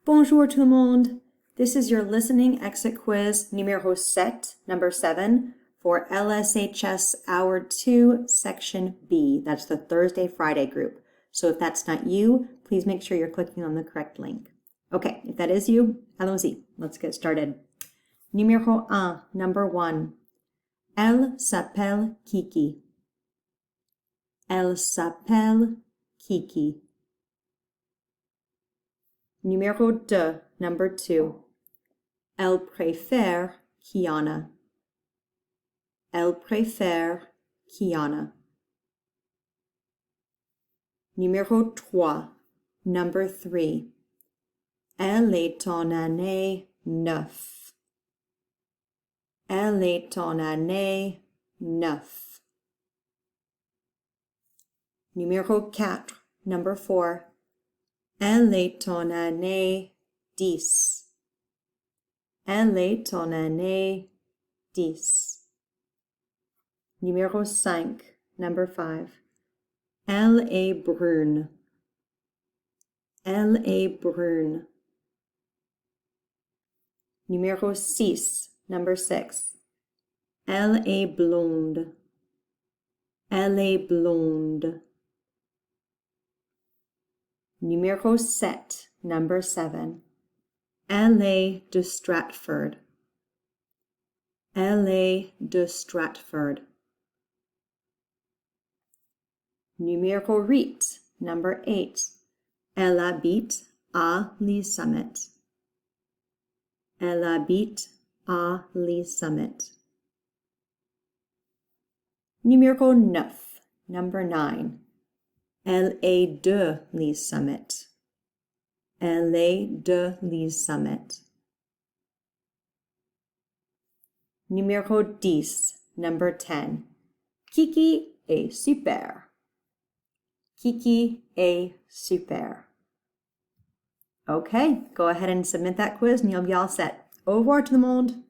Bonjour tout le monde. This is your listening exit quiz numéro 7, number 7, for LSHS Hour 2, Section B. That's the Thursday-Friday group. So if that's not you, please make sure you're clicking on the correct link. Okay, if that is you, allons-y. Let's get started. Numéro 1, number 1. Elle s'appelle Kiki. Elle s'appelle Kiki. Numéro 2, number 2. Elle préfère Kiana. Elle préfère Kiana. Numéro 3, number 3. Elle est en année 9. Elle est en année 9. Numéro 4, number 4. Elle est en année 10. Elle est en année 10. Numéro 5, number 5. Elle est brune. Elle est brune. Numéro 6, number 6. Elle est blonde. Elle est blonde. Numéro 7, number 7. Elle est de Stratford. Elle est de Stratford. Numéro 8, number 8. Elle habite à Les Summit. Elle habite à Les Summit. Numéro 9, number 9. Elle est de Les Summit. Elle est de Les Summit. Numéro 10, number 10. Kiki est super. Kiki est super. Okay, go ahead and submit that quiz and you'll be all set. Au revoir tout le monde.